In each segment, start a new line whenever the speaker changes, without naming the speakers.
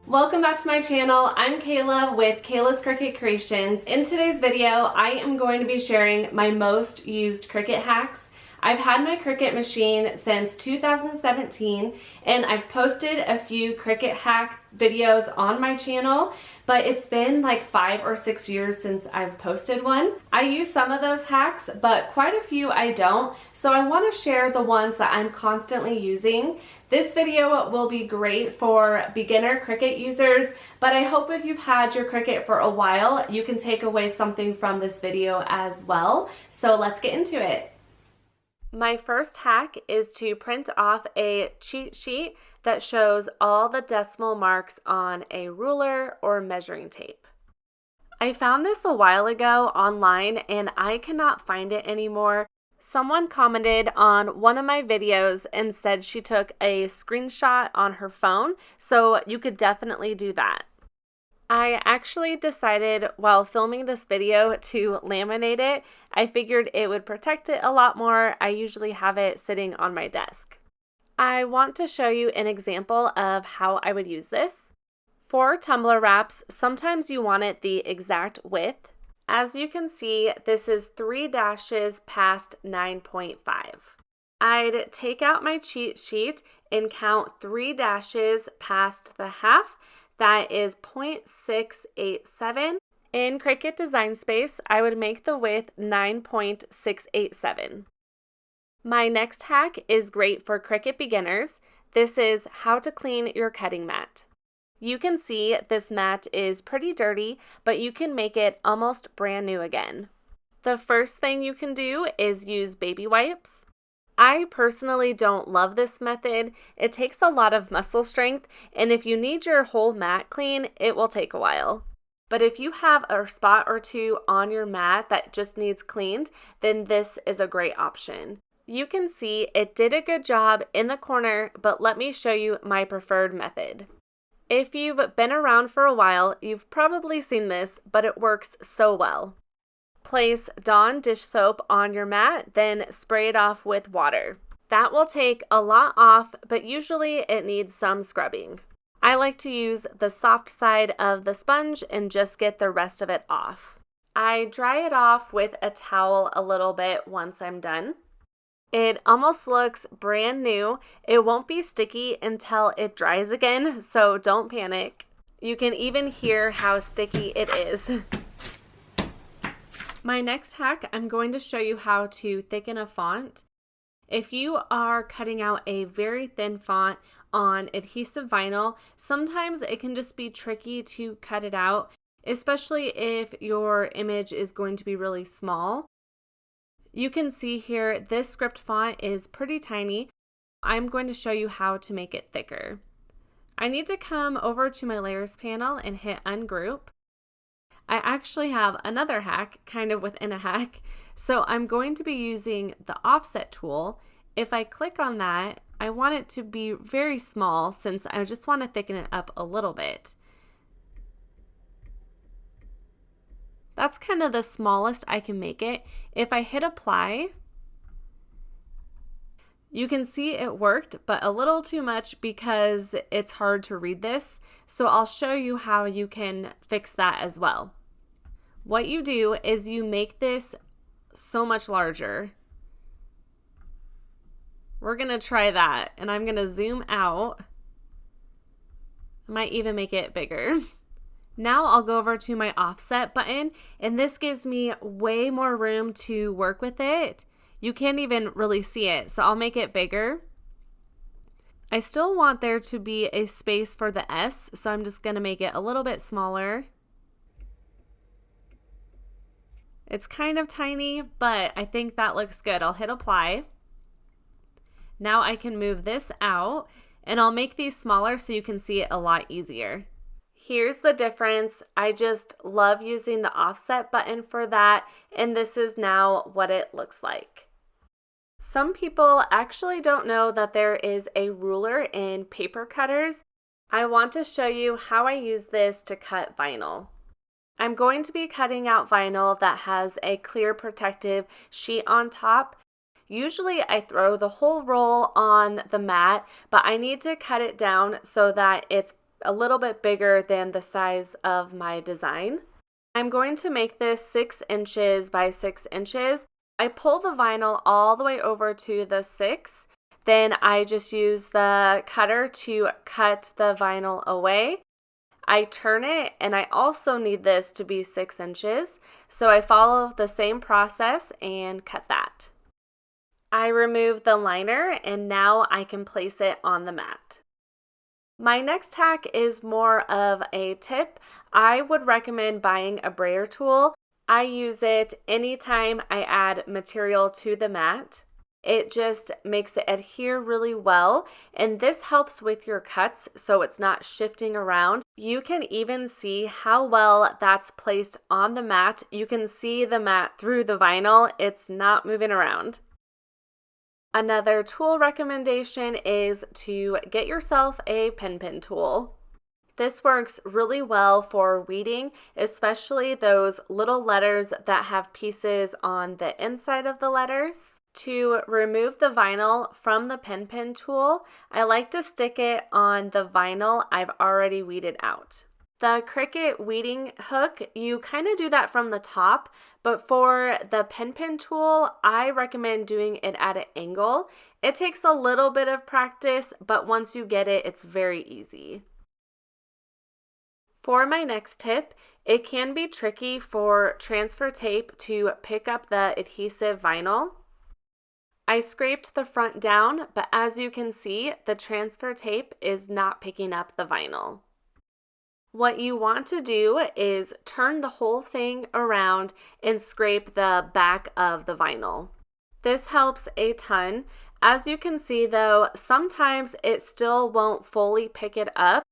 Welcome back to my channel. I'm Kayla with Kayla's Cricut Creations. In today's video, I am going to be sharing my most used Cricut hacks. I've had my Cricut machine since 2017 and I've posted a few Cricut hack videos on my channel, but it's been like 5 or 6 years since I've posted one. I use some of those hacks, but quite a few I don't, so I want to share the ones that I'm constantly using. This video will be great for beginner Cricut users, but I hope if you've had your Cricut for a while, you can take away something from this video as well. So let's get into it. My first hack is to print off a cheat sheet that shows all the decimal marks on a ruler or measuring tape. I found this a while ago online and I cannot find it anymore. Someone commented on one of my videos and said she took a screenshot on her phone, so you could definitely do that. I actually decided while filming this video to laminate it. I figured it would protect it a lot more. I usually have it sitting on my desk. I want to show you an example of how I would use this. For tumbler wraps, sometimes you want it the exact width. As you can see, this is 3 dashes past 9.5. I'd take out my cheat sheet and count 3 dashes past the half. That is 0.687. In Cricut Design Space, I would make the width 9.687. My next hack is great for Cricut beginners. This is how to clean your cutting mat. You can see this mat is pretty dirty, but you can make it almost brand new again. The first thing you can do is use baby wipes. I personally don't love this method. It takes a lot of muscle strength, and if you need your whole mat clean, it will take a while. But if you have a spot or two on your mat that just needs cleaned, then this is a great option. You can see it did a good job in the corner, but let me show you my preferred method. If you've been around for a while, you've probably seen this, but it works so well. Place Dawn dish soap on your mat, then spray it off with water. That will take a lot off, but usually it needs some scrubbing. I like to use the soft side of the sponge and just get the rest of it off. I dry it off with a towel a little bit once I'm done. It almost looks brand new. It won't be sticky until it dries again, so don't panic. You can even hear how sticky it is. My next hack, I'm going to show you how to thicken a font. If you are cutting out a very thin font on adhesive vinyl, sometimes it can just be tricky to cut it out, especially if your image is going to be really small. You can see here this script font is pretty tiny. I'm going to show you how to make it thicker. I need to come over to my layers panel and hit ungroup. I actually have another hack, kind of within a hack. So I'm going to be using the offset tool. If I click on that, I want it to be very small since I just want to thicken it up a little bit. That's kind of the smallest I can make it. If I hit apply, you can see it worked, but a little too much because it's hard to read this. So I'll show you how you can fix that as well. What you do is you make this so much larger. We're going to try that, and I'm going to zoom out. I might even make it bigger. Now I'll go over to my offset button, and this gives me way more room to work with it. You can't even really see it, so I'll make it bigger. I still want there to be a space for the S, so I'm just going to make it a little bit smaller. It's kind of tiny, but I think that looks good. I'll hit apply. Now I can move this out, and I'll make these smaller so you can see it a lot easier. Here's the difference. I just love using the offset button for that, and this is now what it looks like. Some people actually don't know that there is a ruler in paper cutters. I want to show you how I use this to cut vinyl. I'm going to be cutting out vinyl that has a clear protective sheet on top. Usually I throw the whole roll on the mat, but I need to cut it down so that it's a little bit bigger than the size of my design. I'm going to make this 6 inches by 6 inches. I pull the vinyl all the way over to the 6. Then I just use the cutter to cut the vinyl away. I turn it, and I also need this to be 6 inches. So I follow the same process and cut that. I remove the liner, and now I can place it on the mat. My next hack is more of a tip. I would recommend buying a brayer tool. I use it anytime I add material to the mat. It just makes it adhere really well, and this helps with your cuts so it's not shifting around. You can even see how well that's placed on the mat. You can see the mat through the vinyl. It's not moving around. Another tool recommendation is to get yourself a pin tool. This works really well for weeding, especially those little letters that have pieces on the inside of the letters. To remove the vinyl from the pin tool, I like to stick it on the vinyl I've already weeded out. The Cricut weeding hook, you kind of do that from the top, but for the pin tool, I recommend doing it at an angle. It takes a little bit of practice, but once you get it, it's very easy. For my next tip, it can be tricky for transfer tape to pick up the adhesive vinyl. I scraped the front down, but as you can see, the transfer tape is not picking up the vinyl. What you want to do is turn the whole thing around and scrape the back of the vinyl. This helps a ton. As you can see though, sometimes it still won't fully pick it up.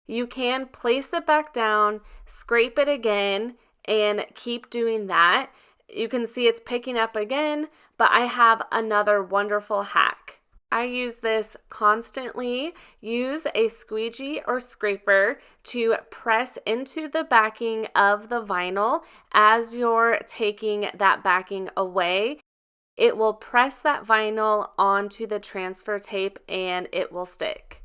You can place it back down, scrape it again, and keep doing that. You can see it's picking up again, but I have another wonderful hack. I use this constantly. Use a squeegee or scraper to press into the backing of the vinyl as you're taking that backing away. It will press that vinyl onto the transfer tape and it will stick.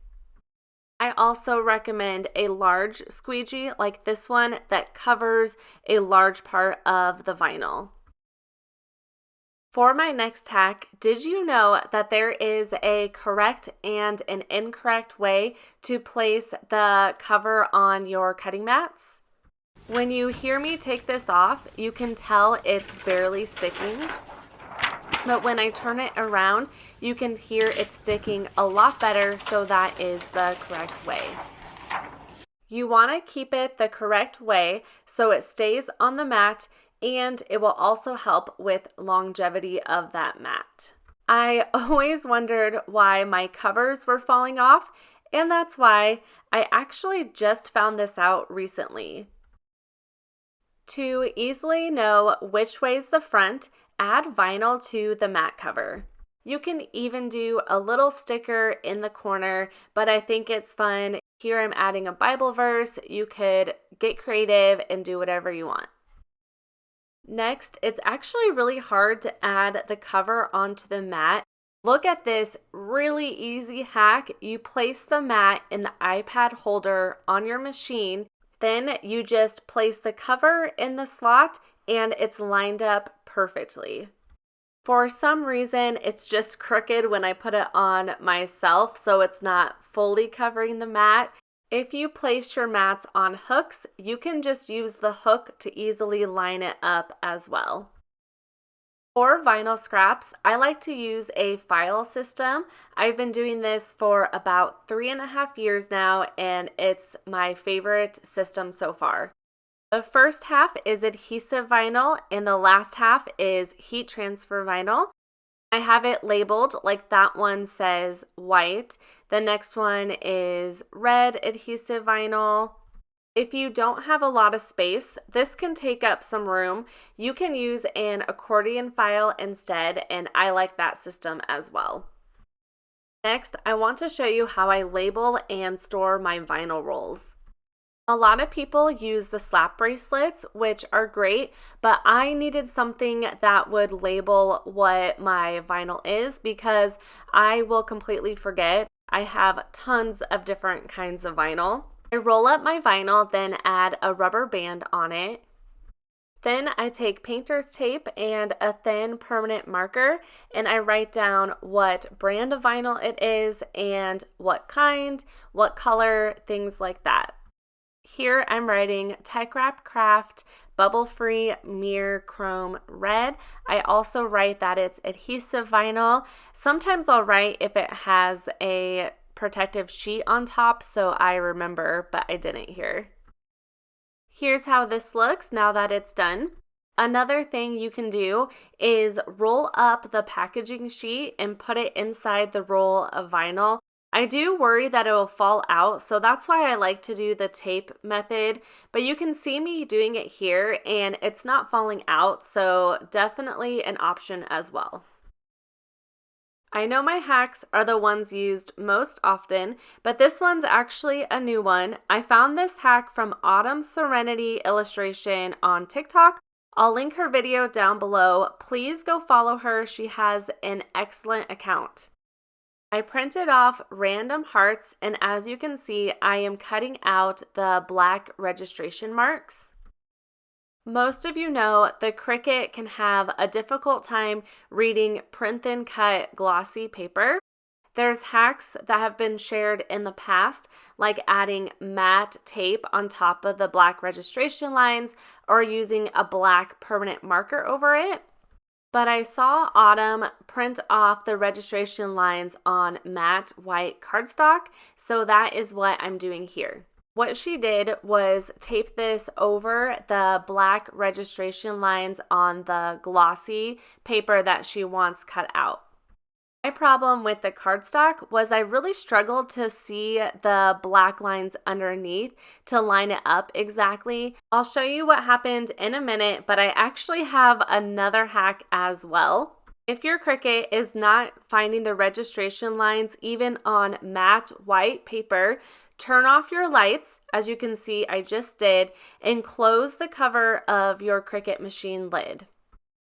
I also recommend a large squeegee like this one that covers a large part of the vinyl. For my next hack, did you know that there is a correct and an incorrect way to place the cover on your cutting mats? When you hear me take this off, you can tell it's barely sticking. But when I turn it around, you can hear it sticking a lot better, so that is the correct way. You want to keep it the correct way so it stays on the mat, and it will also help with longevity of that mat. I always wondered why my covers were falling off, and that's why I actually just found this out recently. To easily know which way's the front, add vinyl to the mat cover. You can even do a little sticker in the corner, but I think it's fun. Here I'm adding a Bible verse. You could get creative and do whatever you want. Next, it's actually really hard to add the cover onto the mat. Look at this really easy hack. You place the mat in the iPad holder on your machine, then you just place the cover in the slot and it's lined up perfectly. For some reason, it's just crooked when I put it on myself, so it's not fully covering the mat. If you place your mats on hooks, you can just use the hook to easily line it up as well. For vinyl scraps, I like to use a file system. I've been doing this for about 3.5 years now, and it's my favorite system so far. The first half is adhesive vinyl, and the last half is heat transfer vinyl. I have it labeled like that one says white. The next one is red adhesive vinyl. If you don't have a lot of space, this can take up some room. You can use an accordion file instead, and I like that system as well. Next, I want to show you how I label and store my vinyl rolls. A lot of people use the slap bracelets, which are great, but I needed something that would label what my vinyl is because I will completely forget. I have tons of different kinds of vinyl. I roll up my vinyl, then add a rubber band on it. Then I take painter's tape and a thin permanent marker and I write down what brand of vinyl it is and what kind, what color, things like that. Here I'm writing Tech Wrap Craft Bubble Free Mirror Chrome Red. I also write that it's adhesive vinyl. Sometimes I'll write if it has a protective sheet on top so I remember, but I didn't here. Here's how this looks now that it's done. Another thing you can do is roll up the packaging sheet and put it inside the roll of vinyl. I do worry that it will fall out, so that's why I like to do the tape method, but you can see me doing it here and it's not falling out, so definitely an option as well. I know my hacks are the ones used most often, but this one's actually a new one. I found this hack from Autumn Serenity Illustration on TikTok. I'll link her video down below. Please go follow her. She has an excellent account. I printed off random hearts, and as you can see, I am cutting out the black registration marks. Most of you know the Cricut can have a difficult time reading print and cut glossy paper. There's hacks that have been shared in the past, like adding matte tape on top of the black registration lines or using a black permanent marker over it. But I saw Autumn print off the registration lines on matte white cardstock, so that is what I'm doing here. What she did was tape this over the black registration lines on the glossy paper that she wants cut out. My problem with the cardstock was I really struggled to see the black lines underneath to line it up exactly. I'll show you what happened in a minute, but I actually have another hack as well. If your Cricut is not finding the registration lines even on matte white paper, turn off your lights, as you can see I just did, and close the cover of your Cricut machine lid.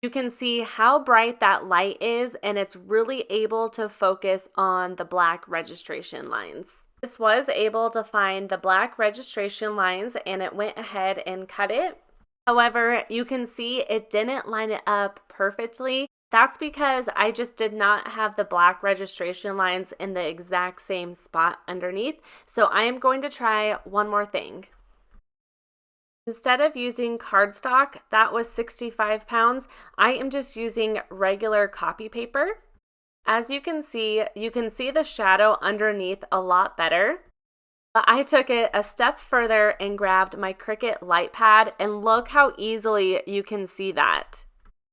You can see how bright that light is, and it's really able to focus on the black registration lines. This was able to find the black registration lines and it went ahead and cut it. However, you can see it didn't line it up perfectly. That's because I just did not have the black registration lines in the exact same spot underneath. So I am going to try one more thing. Instead of using cardstock, that was 65 pounds, I am just using regular copy paper. As you can see the shadow underneath a lot better. But I took it a step further and grabbed my Cricut light pad, and look how easily you can see that.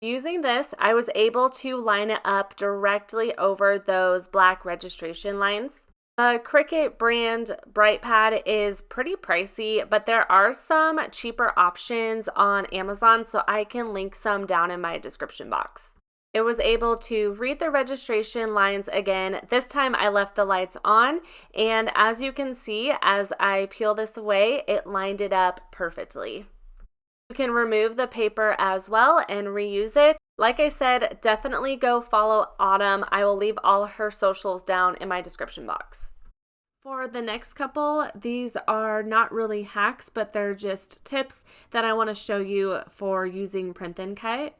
Using this, I was able to line it up directly over those black registration lines. The Cricut brand Bright Pad is pretty pricey, but there are some cheaper options on Amazon, so I can link some down in my description box. It was able to read the registration lines again. This time I left the lights on, and as you can see, as I peel this away, it lined it up perfectly. You can remove the paper as well and reuse it. Like I said, definitely go follow Autumn. I will leave all her socials down in my description box. For the next couple, these are not really hacks, but they're just tips that I want to show you for using print and cut.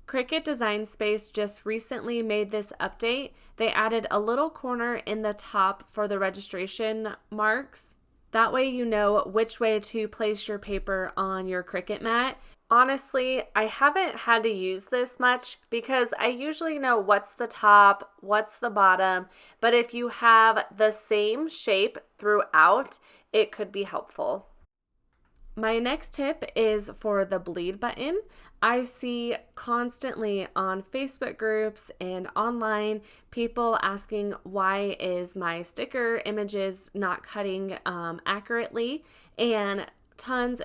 Cricut Design Space just recently made this update. They added a little corner in the top for the registration marks. That way you know which way to place your paper on your Cricut mat. Honestly, I haven't had to use this much because I usually know what's the top, what's the bottom, but if you have the same shape throughout, it could be helpful. My next tip is for the bleed button. I see constantly on Facebook groups and online people asking why is my sticker images not cutting accurately, and tons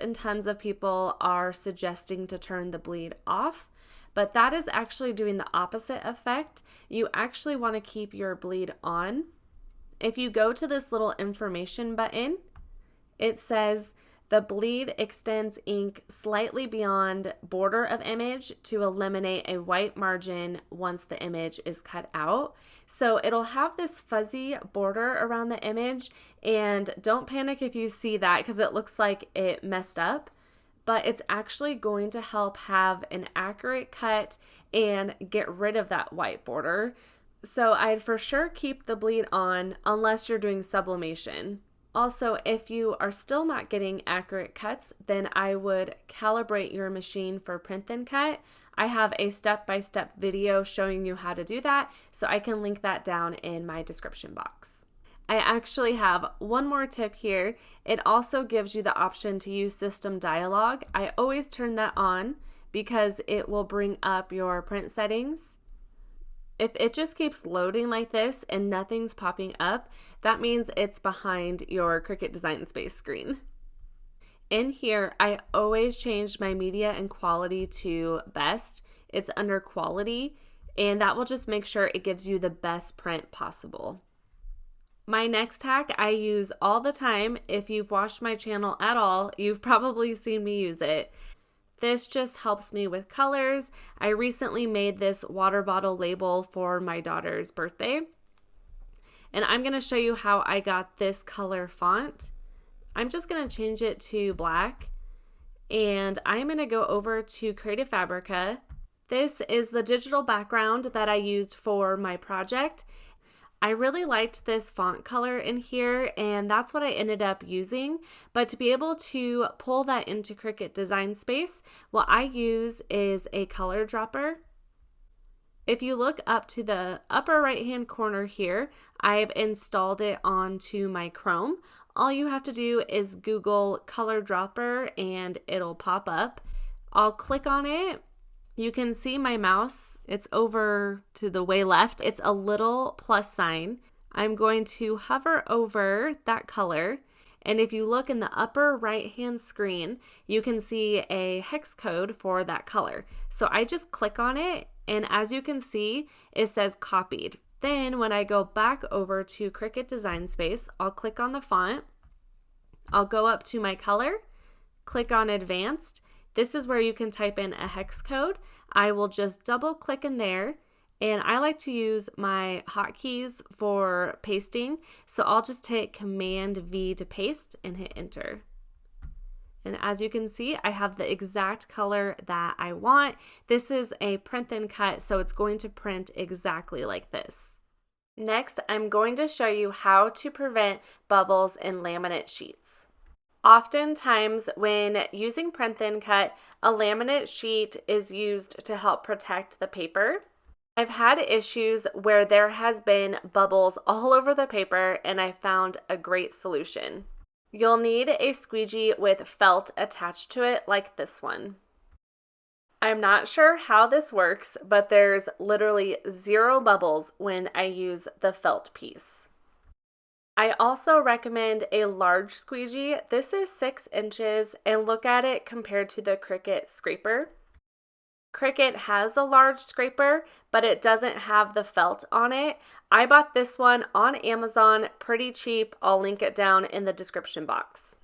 of people are suggesting to turn the bleed off, but that is actually doing the opposite effect. You actually want to keep your bleed on. If you go to this little information button, it says The bleed extends ink slightly beyond border of image to eliminate a white margin once the image is cut out. So it'll have this fuzzy border around the image, and don't panic if you see that because it looks like it messed up, but it's actually going to help have an accurate cut and get rid of that white border. So I'd for sure keep the bleed on unless you're doing sublimation. Also, if you are still not getting accurate cuts, then I would calibrate your machine for print then cut. I have a step-by-step video showing you how to do that, so I can link that down in my description box. I actually have one more tip here. It also gives you the option to use system dialog. I always turn that on because it will bring up your print settings. If it just keeps loading like this and nothing's popping up, that means it's behind your Cricut Design Space screen. In here, I always change my media and quality to best. It's under quality, and that will just make sure it gives you the best print possible. My next hack I use all the time. If you've watched my channel at all, you've probably seen me use it. This just helps me with colors. I recently made this water bottle label for my daughter's birthday, and I'm going to show you how I got this color font. I'm just going to change it to black, and I'm going to go over to Creative Fabrica. This is the digital background that I used for my project. I really liked this font color in here, and that's what I ended up using. But to be able to pull that into Cricut Design Space, what I use is a color dropper. If you look up to the upper right hand corner here, I've installed it onto my Chrome. All you have to do is Google color dropper and it'll pop up. I'll click on it. You can see my mouse, it's over to the way left. It's a little plus sign. I'm going to hover over that color, and if you look in the upper right hand screen, you can see a hex code for that color. So I just click on it, and as you can see, it says copied. Then when I go back over to Cricut Design Space, I'll click on the font. I'll go up to my color, click on advanced. This is where you can type in a hex code. I will just double click in there, and I like to use my hotkeys for pasting. So I'll just hit Command V to paste and hit enter. And as you can see, I have the exact color that I want. This is a print then cut, so it's going to print exactly like this. Next, I'm going to show you how to prevent bubbles in laminate sheets. Oftentimes, when using print then cut, a laminate sheet is used to help protect the paper. I've had issues where there has been bubbles all over the paper, and I found a great solution. You'll need a squeegee with felt attached to it like this one. I'm not sure how this works, but there's literally 0 bubbles when I use the felt piece. I also recommend a large squeegee. This is 6 inches, and look at it compared to the Cricut scraper. Cricut has a large scraper, but it doesn't have the felt on it. I bought this one on Amazon, pretty cheap. I'll link it down in the description box.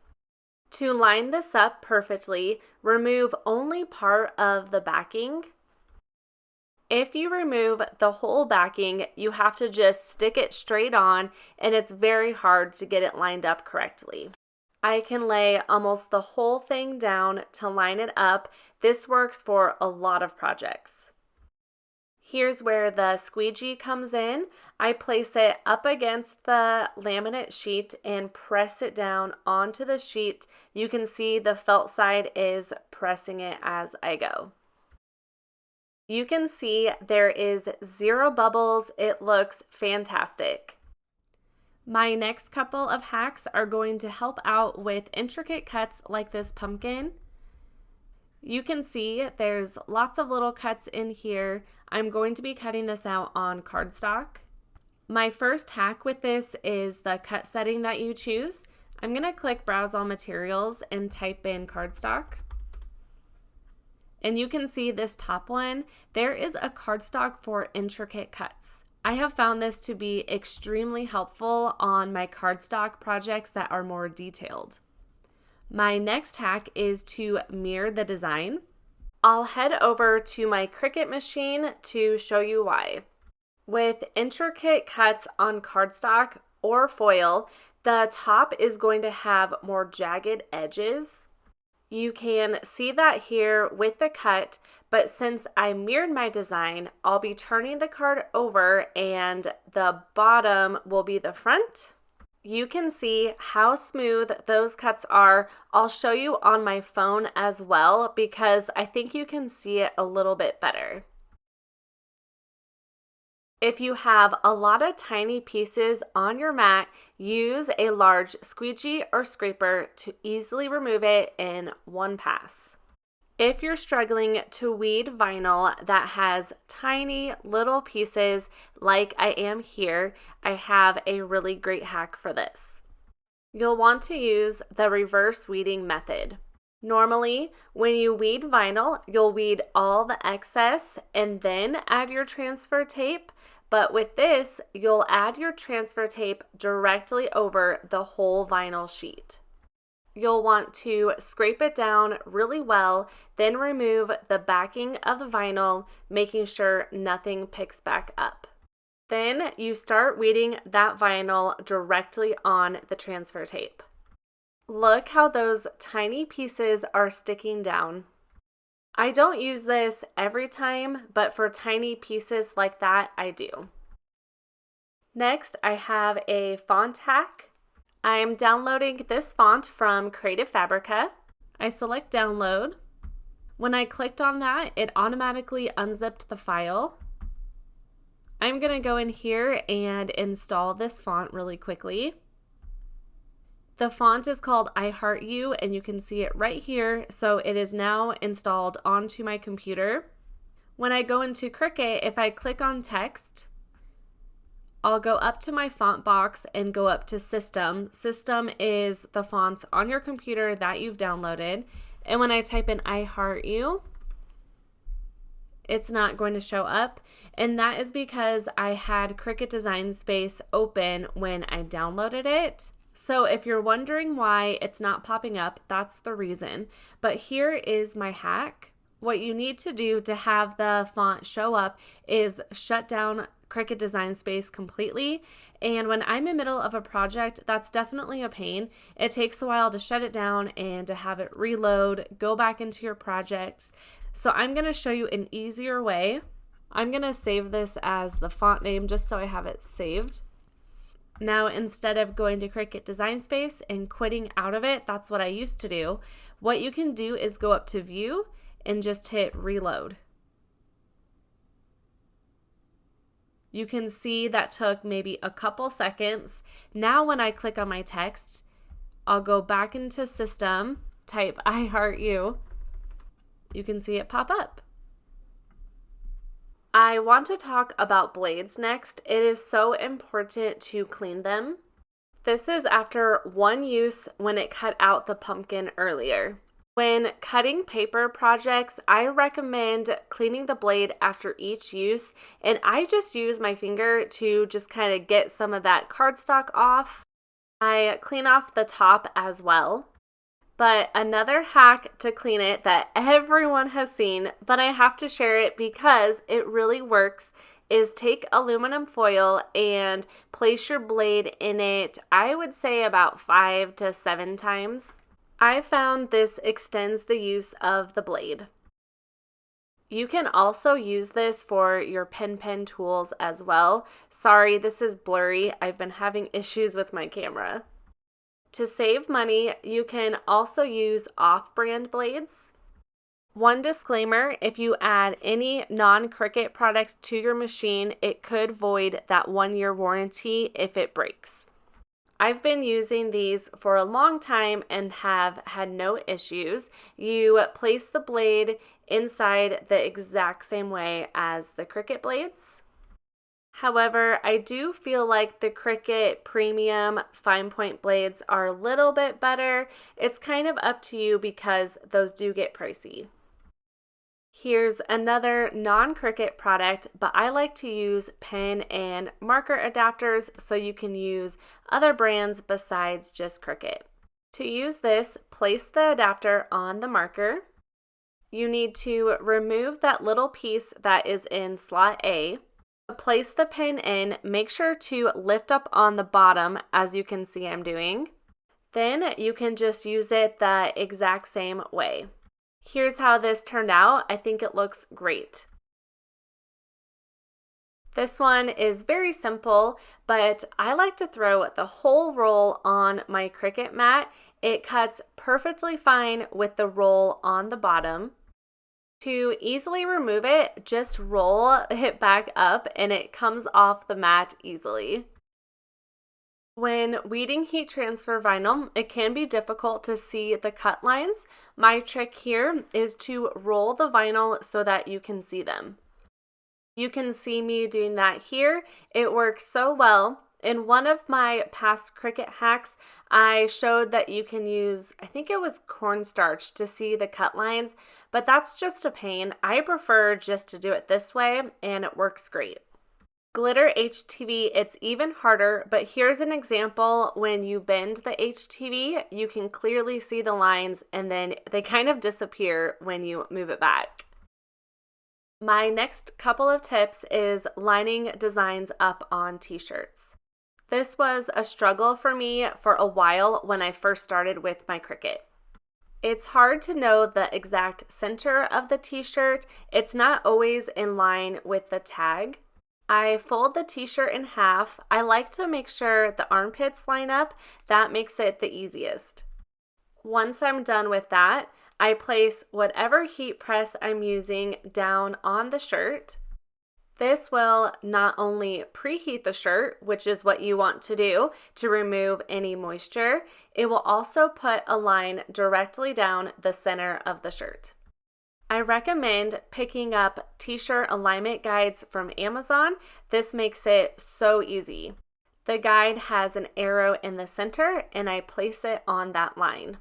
To line this up perfectly, remove only part of the backing. If you remove the whole backing, you have to just stick it straight on, and it's very hard to get it lined up correctly. I can lay almost the whole thing down to line it up. This works for a lot of projects. Here's where the squeegee comes in. I place it up against the laminate sheet and press it down onto the sheet. You can see the felt side is pressing it as I go. You can see there is 0 bubbles. It looks fantastic. My next couple of hacks are going to help out with intricate cuts like this pumpkin. You can see there's lots of little cuts in here. I'm going to be cutting this out on cardstock. My first hack with this is the cut setting that you choose. I'm going to click Browse All Materials and type in cardstock. And you can see this top one, there is a cardstock for intricate cuts. I have found this to be extremely helpful on my cardstock projects that are more detailed. My next hack is to mirror the design. I'll head over to my Cricut machine to show you why. With intricate cuts on cardstock or foil, the top is going to have more jagged edges. You can see that here with the cut, but since I mirrored my design, I'll be turning the card over and the bottom will be the front. You can see how smooth those cuts are. I'll show you on my phone as well because I think you can see it a little bit better. If you have a lot of tiny pieces on your mat, use a large squeegee or scraper to easily remove it in one pass. If you're struggling to weed vinyl that has tiny little pieces like I am here, I have a really great hack for this. You'll want to use the reverse weeding method. Normally, when you weed vinyl, you'll weed all the excess and then add your transfer tape, but with this, you'll add your transfer tape directly over the whole vinyl sheet. You'll want to scrape it down really well, then remove the backing of the vinyl, making sure nothing picks back up. Then you start weeding that vinyl directly on the transfer tape. Look how those tiny pieces are sticking down. I don't use this every time, but for tiny pieces like that, I do. Next, I have a font hack. I am downloading this font from Creative Fabrica. I select download. When I clicked on that, it automatically unzipped the file. I'm going to go in here and install this font really quickly. The font is called I Heart You, and you can see it right here. So it is now installed onto my computer. When I go into Cricut, if I click on text, I'll go up to my font box and go up to System. System is the fonts on your computer that you've downloaded. And when I type in I Heart You, it's not going to show up. And that is because I had Cricut Design Space open when I downloaded it. So if you're wondering why it's not popping up, that's the reason. But here is my hack. What you need to do to have the font show up is shut down Cricut Design Space completely. And when I'm in the middle of a project, that's definitely a pain. It takes a while to shut it down and to have it reload, go back into your projects. So I'm going to show you an easier way. I'm going to save this as the font name just so I have it saved. Now, instead of going to Cricut Design Space and quitting out of it, that's what I used to do. What you can do is go up to View and just hit Reload. You can see that took maybe a couple seconds. Now when I click on my text, I'll go back into System, type I Heart You. You can see it pop up. I want to talk about blades next. It is so important to clean them. This is after one use when it cut out the pumpkin earlier. When cutting paper projects, I recommend cleaning the blade after each use, and I just use my finger to just kind of get some of that cardstock off. I clean off the top as well. But another hack to clean it that everyone has seen, but I have to share it because it really works, is take aluminum foil and place your blade in it, I would say about 5 to 7 times. I found this extends the use of the blade. You can also use this for your pen tools as well. Sorry, this is blurry. I've been having issues with my camera. To save money, you can also use off-brand blades. One disclaimer, if you add any non-Cricut products to your machine, it could void that 1-year warranty if it breaks. I've been using these for a long time and have had no issues. You place the blade inside the exact same way as the Cricut blades. However, I do feel like the Cricut Premium fine point blades are a little bit better. It's kind of up to you because those do get pricey. Here's another non-Cricut product, but I like to use pen and marker adapters so you can use other brands besides just Cricut. To use this, place the adapter on the marker. You need to remove that little piece that is in slot A. Place the pin in, make sure to lift up on the bottom as you can see I'm doing. Then you can just use it the exact same way. Here's how this turned out. I think it looks great. This one is very simple, but I like to throw the whole roll on my Cricut mat. It cuts perfectly fine with the roll on the bottom. To easily remove it, just roll it back up and it comes off the mat easily. When weeding heat transfer vinyl, it can be difficult to see the cut lines. My trick here is to roll the vinyl so that you can see them. You can see me doing that here. It works so well. In one of my past Cricut hacks, I showed that you can use, I think it was cornstarch to see the cut lines, but that's just a pain. I prefer just to do it this way, and it works great. Glitter HTV, it's even harder, but here's an example. When you bend the HTV, you can clearly see the lines, and then they kind of disappear when you move it back. My next couple of tips is lining designs up on t-shirts. This was a struggle for me for a while when I first started with my Cricut. It's hard to know the exact center of the t-shirt. It's not always in line with the tag. I fold the t-shirt in half. I like to make sure the armpits line up. That makes it the easiest. Once I'm done with that, I place whatever heat press I'm using down on the shirt. This will not only preheat the shirt, which is what you want to do to remove any moisture, it will also put a line directly down the center of the shirt. I recommend picking up t-shirt alignment guides from Amazon. This makes it so easy. The guide has an arrow in the center and I place it on that line.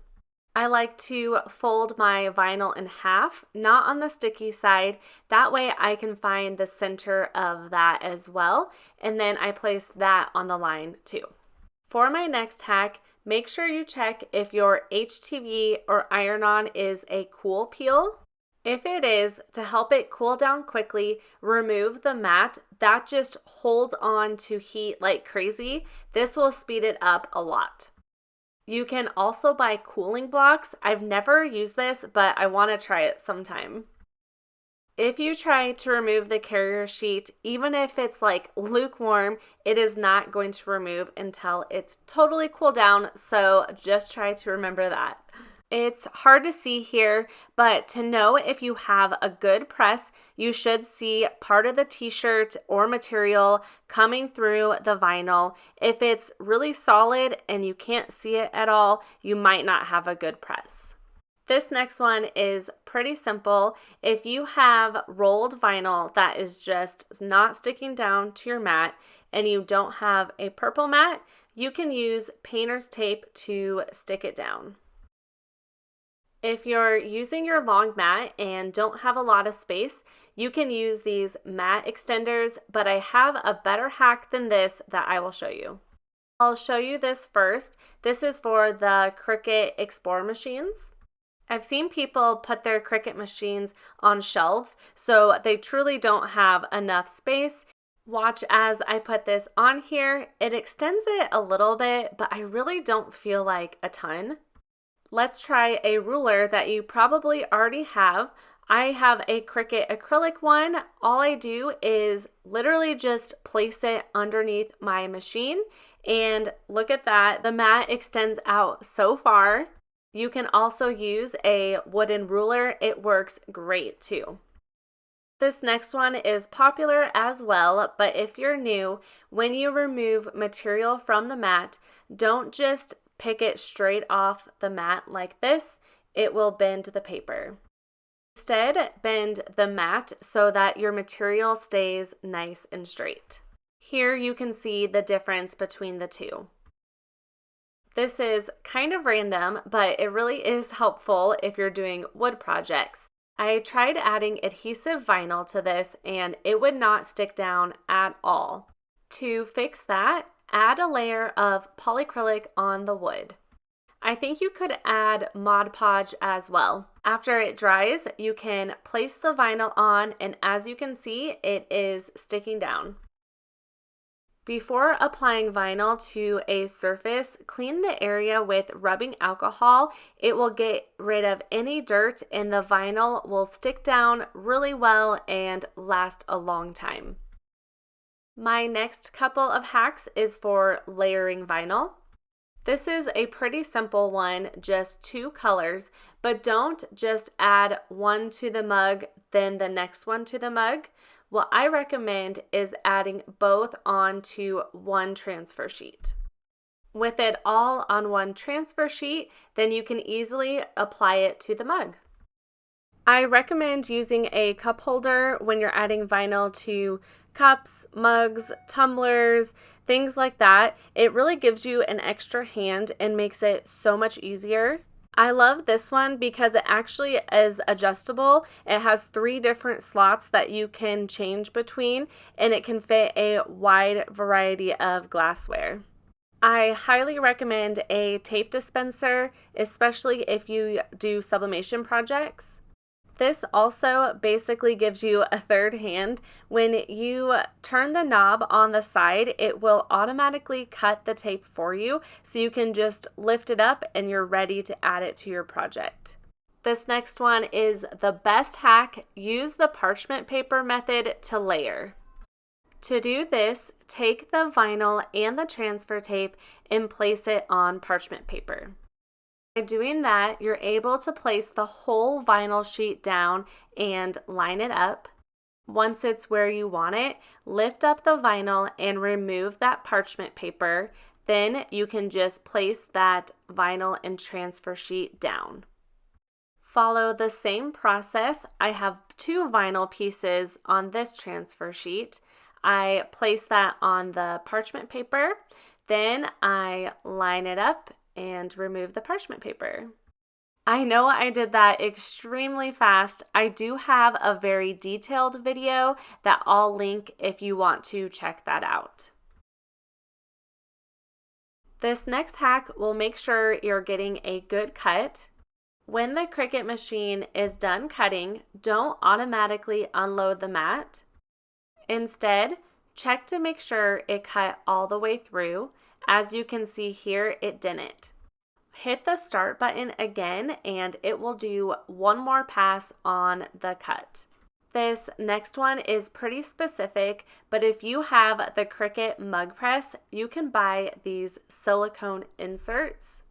I like to fold my vinyl in half, not on the sticky side. That way I can find the center of that as well. And then I place that on the line too. For my next hack, make sure you check if your HTV or iron-on is a cool peel. If it is, to help it cool down quickly, remove the mat. That just holds on to heat like crazy. This will speed it up a lot. You can also buy cooling blocks. I've never used this, but I want to try it sometime. If you try to remove the carrier sheet, even if it's like lukewarm, it is not going to remove until it's totally cooled down, so just try to remember that. It's hard to see here, but to know if you have a good press, you should see part of the t-shirt or material coming through the vinyl. If it's really solid and you can't see it at all, you might not have a good press. This next one is pretty simple. If you have rolled vinyl that is just not sticking down to your mat and you don't have a purple mat, you can use painter's tape to stick it down. If you're using your long mat and don't have a lot of space, you can use these mat extenders, but I have a better hack than this that I will show you. I'll show you this first. This is for the Cricut Explore machines. I've seen people put their Cricut machines on shelves, so they truly don't have enough space. Watch as I put this on here. It extends it a little bit, but I really don't feel like a ton. Let's try a ruler that you probably already have. I have a Cricut acrylic one. All I do is literally just place it underneath my machine, and look at that. The mat extends out so far. You can also use a wooden ruler. It works great too. This next one is popular as well, but if you're new, when you remove material from the mat, don't just pick it straight off the mat like this. It will bend the paper. Instead, bend the mat so that your material stays nice and straight. Here you can see the difference between the two. This is kind of random, but it really is helpful if you're doing wood projects. I tried adding adhesive vinyl to this and it would not stick down at all. To fix that, add a layer of polyacrylic on the wood. I think you could add Mod Podge as well. After it dries, you can place the vinyl on, and as you can see, it is sticking down. Before applying vinyl to a surface, clean the area with rubbing alcohol. It will get rid of any dirt and the vinyl will stick down really well and last a long time. My next couple of hacks is for layering vinyl. This is a pretty simple one, just 2 colors, but don't just add one to the mug, then the next one to the mug. What I recommend is adding both onto one transfer sheet. With it all on one transfer sheet, then you can easily apply it to the mug. I recommend using a cup holder when you're adding vinyl to cups, mugs, tumblers, things like that. It really gives you an extra hand and makes it so much easier. I love this one because it actually is adjustable. It has 3 different slots that you can change between, and it can fit a wide variety of glassware. I highly recommend a tape dispenser, especially if you do sublimation projects. This also basically gives you a third hand. When you turn the knob on the side, it will automatically cut the tape for you, so you can just lift it up and you're ready to add it to your project. This next one is the best hack. Use the parchment paper method to layer. To do this, take the vinyl and the transfer tape and place it on parchment paper. By doing that, you're able to place the whole vinyl sheet down and line it up. Once it's where you want it, lift up the vinyl and remove that parchment paper. Then you can just place that vinyl and transfer sheet down. Follow the same process. I have 2 vinyl pieces on this transfer sheet. I place that on the parchment paper. Then I line it up and remove the parchment paper. I know I did that extremely fast. I do have a very detailed video that I'll link if you want to check that out. This next hack will make sure you're getting a good cut. When the Cricut machine is done cutting, don't automatically unload the mat. Instead, check to make sure it cut all the way through. As you can see here, it didn't. Hit the start button again and it will do one more pass on the cut. This next one is pretty specific, but if you have the Cricut mug press, you can buy these silicone inserts.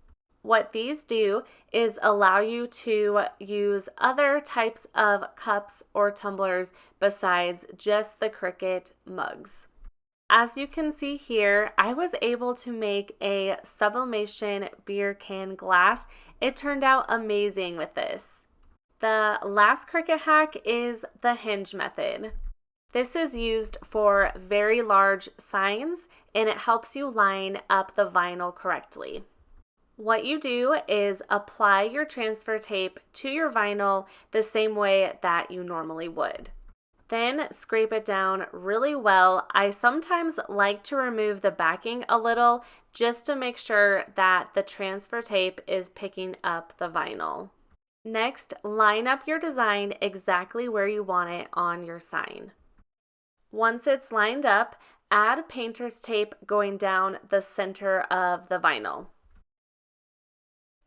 What these do is allow you to use other types of cups or tumblers besides just the Cricut mugs. As you can see here, I was able to make a sublimation beer can glass. It turned out amazing with this. The last Cricut hack is the hinge method. This is used for very large signs and it helps you line up the vinyl correctly. What you do is apply your transfer tape to your vinyl the same way that you normally would. Then scrape it down really well. I sometimes like to remove the backing a little just to make sure that the transfer tape is picking up the vinyl. Next, line up your design exactly where you want it on your sign. Once it's lined up, add painter's tape going down the center of the vinyl.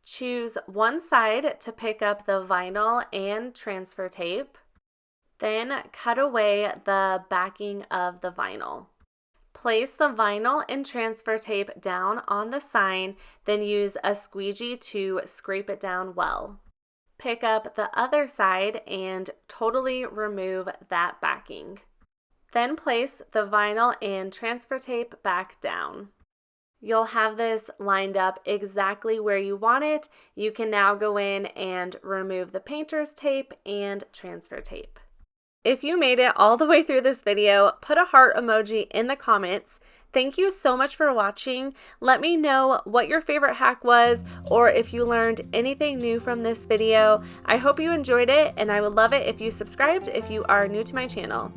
Choose one side to pick up the vinyl and transfer tape. Then cut away the backing of the vinyl. Place the vinyl and transfer tape down on the sign, then use a squeegee to scrape it down well. Pick up the other side and totally remove that backing. Then place the vinyl and transfer tape back down. You'll have this lined up exactly where you want it. You can now go in and remove the painter's tape and transfer tape. If you made it all the way through this video, put a heart emoji in the comments. Thank you so much for watching. Let me know what your favorite hack was or if you learned anything new from this video. I hope you enjoyed it and I would love it if you subscribed if you are new to my channel.